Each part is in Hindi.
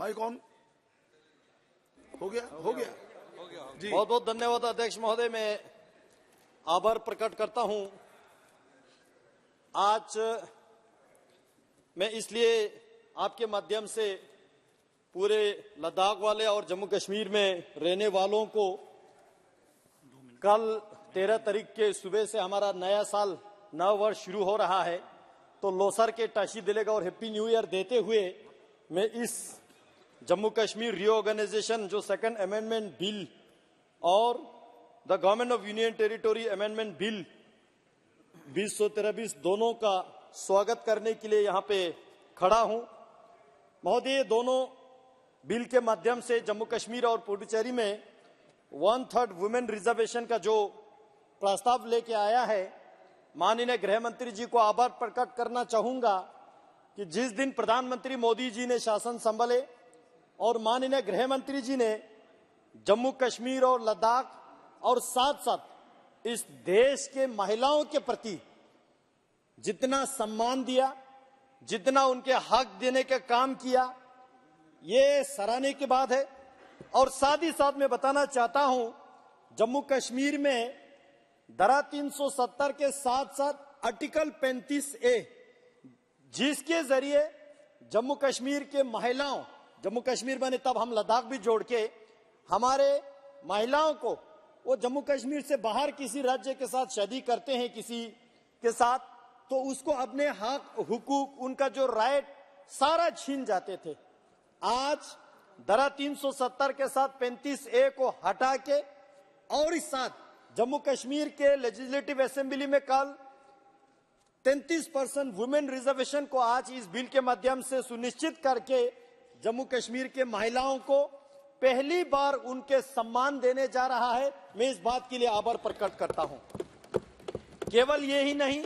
माइक ऑन हो गया जी। बहुत बहुत धन्यवाद अध्यक्ष महोदय। मैं आभार प्रकट करता हूं। आज मैं इसलिए आपके माध्यम से पूरे लद्दाख वाले और जम्मू कश्मीर में रहने वालों को कल 13 तारीख के सुबह से हमारा नया साल नव वर्ष शुरू हो रहा है, तो लोसर के टाशी दिलेगा और हैप्पी न्यू ईयर देते हुए मैं इस जम्मू कश्मीर रीऑर्गेनाइजेशन जो सेकंड अमेंडमेंट बिल और the government of union territory amendment bill 2013-20 दोनों का स्वागत करने के लिए यहाँ पे खड़ा हूं। महोदय, दोनों बिल के माध्यम से जम्मू कश्मीर और पुडुचेरी में 1/3 वुमेन रिजर्वेशन का जो प्रस्ताव लेके आया है, माननीय गृह मंत्री जी को आभार प्रकट करना चाहूंगा कि जिस दिन प्रधानमंत्री मोदी जी ने शासन संभाले और माननीय गृह मंत्री जी ने जम्मू कश्मीर और लद्दाख और साथ साथ इस देश के महिलाओं के प्रति जितना सम्मान दिया, जितना उनके हक देने का काम किया, ये सराहने की बात है। और साथ ही साथ मैं बताना चाहता हूं, जम्मू कश्मीर में धारा 370 के साथ साथ आर्टिकल 35A, जिसके जरिए जम्मू कश्मीर के महिलाओं, जम्मू कश्मीर बने तब हम लद्दाख भी जोड़ के, हमारे महिलाओं को वो जम्मू कश्मीर से बाहर किसी राज्य के साथ शादी करते हैं किसी के साथ, तो उसको अपने हक हुकूक, उनका जो राइट सारा छीन जाते थे। आज धारा 370 के साथ 35A को हटा के और इस साथ जम्मू कश्मीर के लेजिस्लेटिव असेंबली में कल 33% वुमेन रिजर्वेशन को आज इस बिल के माध्यम से सुनिश्चित करके जम्मू कश्मीर के महिलाओं को पहली बार उनके सम्मान देने जा रहा है। मैं इस बात के लिए आभार प्रकट करता हूं। केवल ये ही नहीं,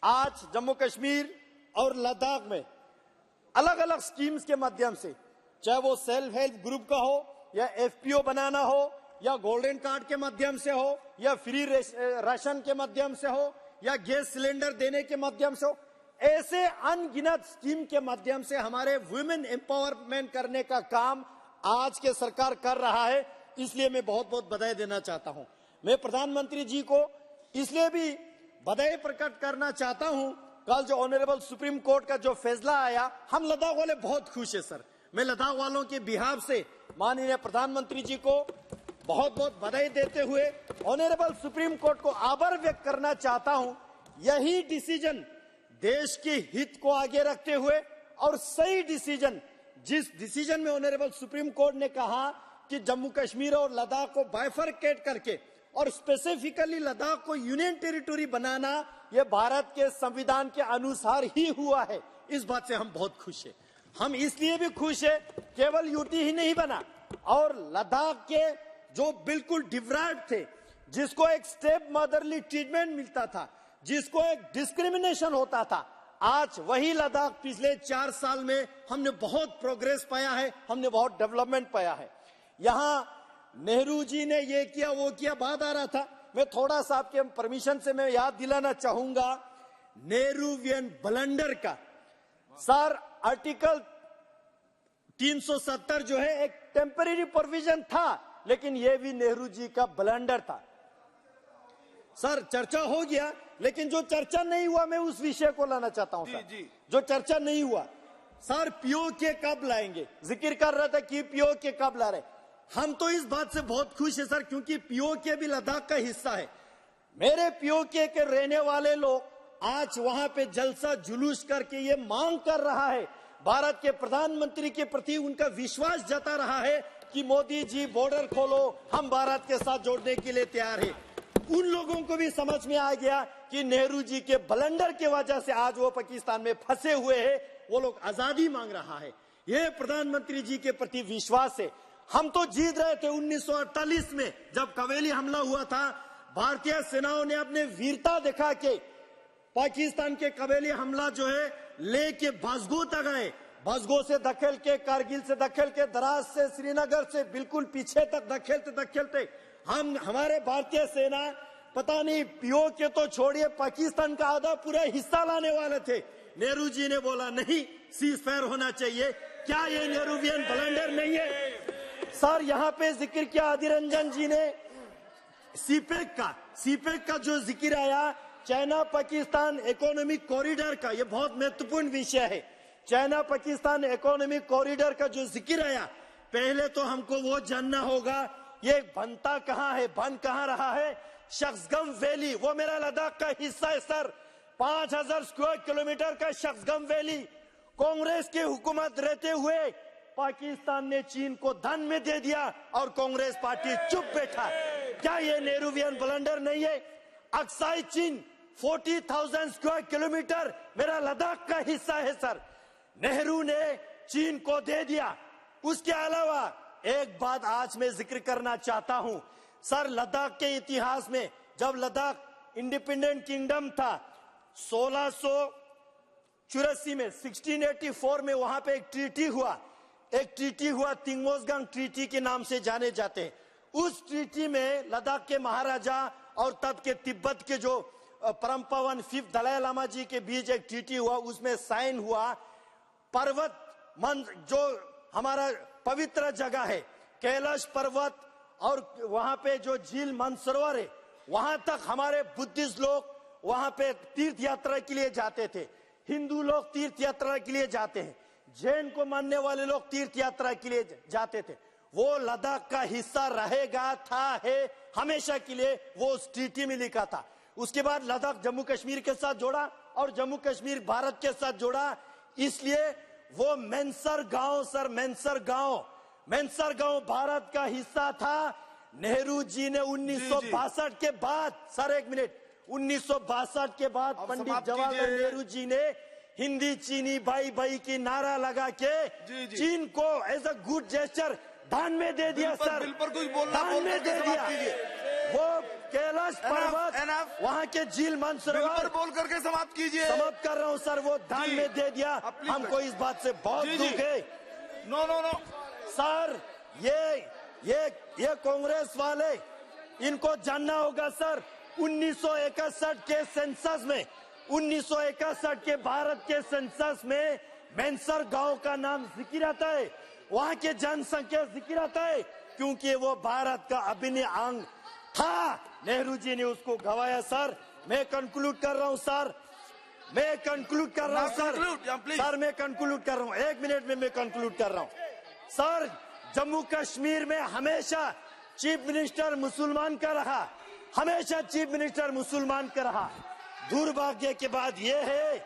आज जम्मू कश्मीर और लद्दाख में अलग अलग स्कीम्स के माध्यम से, चाहे वो सेल्फ हेल्प ग्रुप का हो या FPO बनाना हो या गोल्डन कार्ड के माध्यम से हो या फ्री राशन के माध्यम से हो या गैस सिलेंडर देने के माध्यम से हो, ऐसे अनगिनत स्कीम के माध्यम से हमारे वुमेन एम्पावरमेंट करने का काम आज के सरकार कर रहा है। इसलिए मैं बहुत बहुत बधाई देना चाहता हूं। मैं प्रधानमंत्री जी को इसलिए भी बधाई प्रकट करना चाहता हूं, कल जो ऑनरेबल सुप्रीम कोर्ट का जो फैसला आया, हम लद्दाख वाले बहुत खुश है सर। मैं लद्दाख वालों के बिहाफ से माननीय प्रधानमंत्री जी को बहुत बहुत बधाई देते हुए ऑनरेबल सुप्रीम कोर्ट को आभार व्यक्त करना चाहता हूं। यही डिसीजन देश के हित को आगे रखते हुए और सही डिसीजन, जिस डिसीजन में ऑनरेबल सुप्रीम कोर्ट ने कहा कि जम्मू कश्मीर और लद्दाख को बाइफरकेट करके और स्पेसिफिकली लद्दाख को यूनियन टेरिटोरी बनाना, यह भारत के संविधान के अनुसार ही हुआ है। इस बात से हम बहुत खुश हैं। हम इसलिए भी खुश है, केवल यूटी ही नहीं बना और लद्दाख के जो बिल्कुल डिप्राइव्ड थे, जिसको एक स्टेप मदरली ट्रीटमेंट मिलता था, जिसको एक डिस्क्रिमिनेशन होता था, आज वही लद्दाख पिछले 4 साल में हमने बहुत प्रोग्रेस पाया है, हमने बहुत डेवलपमेंट पाया है। यहाँ नेहरू जी ने ये किया वो किया, बात आ रहा था। मैं थोड़ा सा आपके परमिशन से मैं याद दिलाना चाहूंगा नेहरूवियन ब्लंडर का। सर, आर्टिकल 370 जो है एक टेम्परेरी प्रोविजन था, लेकिन ये भी नेहरू जी का ब्लंडर था। सर, चर्चा हो गया, लेकिन जो चर्चा नहीं हुआ, मैं उस विषय को लाना चाहता हूं सर। जो चर्चा नहीं हुआ, सर POK कब लाएंगे? जिक्र कर रहा था कि POK कब ला रहे। हम तो इस बात से बहुत खुश है सर, क्योंकि POK भी लद्दाख का हिस्सा है। मेरे POK के रहने वाले लोग आज वहां पे जलसा जुलूस करके ये मांग कर रहा है, भारत के प्रधानमंत्री के प्रति उनका विश्वास जता रहा है कि मोदी जी बॉर्डर खोलो, हम भारत के साथ जोड़ने के लिए तैयार है। उन लोगों को भी समझ में आ गया कि नेहरू जी के ब्लंडर की वजह से आज वो पाकिस्तान में फंसे हुए हैं, वो लोग आजादी मांग रहा है। ये प्रधानमंत्री जी के प्रति विश्वास है। हम तो जीत रहे थे 1948 में, जब कवेली हमला हुआ था, भारतीय सेनाओं ने अपने वीरता दिखा के पाकिस्तान के कवेली हमला जो है लेके बसगो तक आए, बसगो से धकेल के, कारगिल से धकेल के, द्रास से, श्रीनगर से बिल्कुल पीछे तक धकेलते धकेलते हमारे भारतीय सेना पता नहीं POK तो छोड़िए, पाकिस्तान का आधा पूरा हिस्सा लाने वाले थे। नेहरू जी ने बोला नहीं, सीज फायर होना चाहिए, क्या ये नेहरूवियन ब्लंडर नहीं है? सर यहाँ पे जिक्र किया आदिर रंजन जी ने सीपेक का जो जिक्र आया, चाइना पाकिस्तान इकोनॉमिक कॉरिडोर का, ये बहुत महत्वपूर्ण विषय है। चाइना पाकिस्तान इकोनॉमिक कॉरिडोर का जो जिक्र आया, पहले तो हमको वो जानना होगा ये बनता कहाँ है, बन कहाँ रहा है? शख्सगम वैली, वो मेरा लद्दाख का हिस्सा है सर। 5000 स्क्वायर किलोमीटर का शख्सगम वैली कांग्रेस की हुकूमत रहते हुए पाकिस्तान ने चीन को धन में दे दिया और कांग्रेस पार्टी चुप बैठा। क्या ये नेहरूवियन ब्लंडर नहीं है? अक्साई चीन 40,000 स्क्वायर किलोमीटर मेरा लद्दाख का हिस्सा है सर। नेहरू ने चीन को दे दिया। उसके अलावा एक बात आज मैं जिक्र करना चाहता हूं सर, लद्दाख के इतिहास में जब लद्दाख इंडिपेंडेंट किंगडम था 1684 में 1684 में वहां पे एक ट्रीटी हुआ तिंगमोसगांग ट्रीटी के नाम से जाने जाते हैं। उस ट्रीटी में लद्दाख के महाराजा और तब के तिब्बत के जो परम पावन 5th दलाई लामा जी के बीच एक ट्रीटी हुआ, उसमें साइन हुआ पर्वत जो हमारा पवित्र जगह है कैलाश पर्वत और वहां पे जो झील मानसरोवर है, वहां तक हमारे बुद्धिस्ट लोग वहां पे तीर्थ यात्रा के लिए जाते थे, हिंदू लोग तीर्थ यात्रा के लिए जाते हैं, जैन को मानने वाले लोग तीर्थ यात्रा के लिए जाते थे। वो लद्दाख का हिस्सा रहेगा, है हमेशा के लिए, वो उस ट्रीटी में लिखा था। उसके बाद लद्दाख जम्मू कश्मीर के साथ जोड़ा और जम्मू कश्मीर भारत के साथ जोड़ा, इसलिए वो मेंसर गांव सर, मेंसर गांव भारत का हिस्सा था। नेहरू जी ने 1962 के बाद, सर एक मिनट, 1962 के बाद पंडित जवाहरलाल नेहरू जी ने हिंदी चीनी भाई भाई की नारा लगा के चीन को एज अ गुड जेस्चर दान में दे दिया सर, दान में दे दिया। वो कैलाश पर्वत, वहाँ के झील मानसरोवर बोल करके समाप्त कीजिए। समाप्त कर रहा हूँ सर, वो दान में दे दिया। हमको इस बात से बहुत दुख है। नो सर ये कांग्रेस वाले, इनको जानना होगा सर, 1961 के सेंसस में, 1961 के भारत के सेंसस में मेंसर गांव का नाम जिक्र आता है, वहां के जनसंख्या जिक्र आता है, क्योंकि वो भारत का अभिन्न अंग था। नेहरू जी ने उसको गवाया सर। मैं कंक्लूड कर रहा हूं सर, मैं कंक्लूड कर रहा हूं सर, मैं कंक्लूड कर रहा हूं, 1 मिनट में मैं कंक्लूड कर रहा हूं सर। जम्मू कश्मीर में हमेशा चीफ मिनिस्टर मुसलमान का रहा, हमेशा चीफ मिनिस्टर मुसलमान का रहा। दुर्भाग्य के बाद ये है,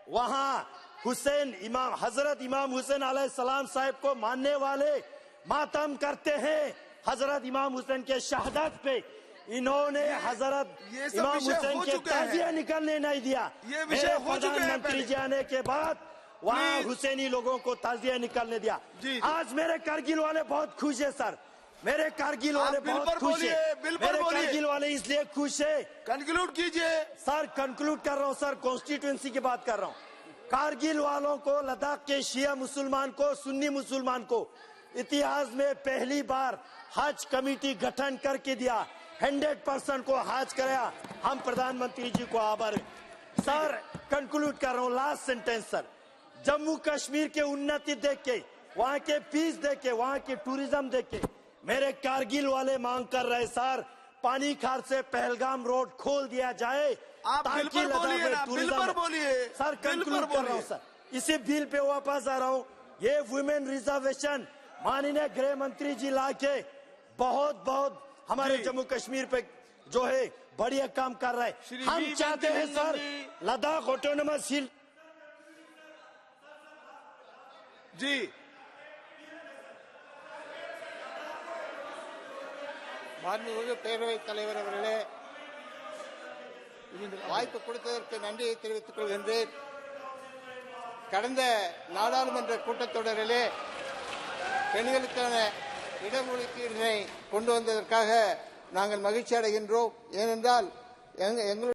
वहां हजरत इमाम हुसैन अलैहिस्सलाम साहब को मानने वाले मातम करते हैं। हजरत इमाम हुसैन के शहादत पे इन्होंने हजरत इमाम हुसैन के ताजिया निकलने नहीं दिया। मेरे प्रधानमंत्री जी आने के बाद वहाँ हुसैनी लोगों को ताजिया निकलने दिया। आज मेरे कारगिल वाले बहुत खुश है सर, मेरे कारगिल वाले बहुत खुश है, मेरे कारगिल वाले इसलिए खुश है। कंक्लूड कीजिए सर, कंक्लूड कर रहा हूँ सर, कॉन्स्टिट्यूएंसी की बात कर रहा हूँ। कारगिल वालों को, लद्दाख के शिया मुसलमान को, सुन्नी मुसलमान को इतिहास में पहली बार हज कमेटी गठन करके दिया, 100% को हज कराया। हम प्रधानमंत्री जी को आभार। सर कंक्लूड कर रहा हूँ, last sentence sir. Jammu Kashmir के उन्नति देख के, वहाँ के पीस देख के, वहाँ के टूरिज्म देख के मेरे कारगिल वाले मांग कर रहे सर, पानी खार से पहलगाम रोड खोल दिया जाए ताकि लद्दाख में टूरिज्म। सर कंक्लूड कर रहा हूँ सर, इसी बिल पे वापस आ रहा हूँ। ये वुमेन रिजर्वेशन माननीय गृह मंत्री जी ला के बहुत हमारे जम्मू कश्मीर पे जो है बढ़िया काम कर रहा है। हम चाहते हैं सर लद्दाख ऑटोनोमस हिल। जी மாண்புமிகு பேரவைத் தலைவர் அவர்களே, வாய்ப்பு கொடுத்ததற்கு நன்றியை தெரிவித்துக் கொள்கின்றேன். கடந்த நாடாளுமன்ற கூட்டத்தொடரிலே பெண்களுக்கான இடஒதுக்கீட்டினை கொண்டு வந்ததற்காக நாங்கள் மகிழ்ச்சி அடைகின்றோம். ஏனென்றால் எங்களுடைய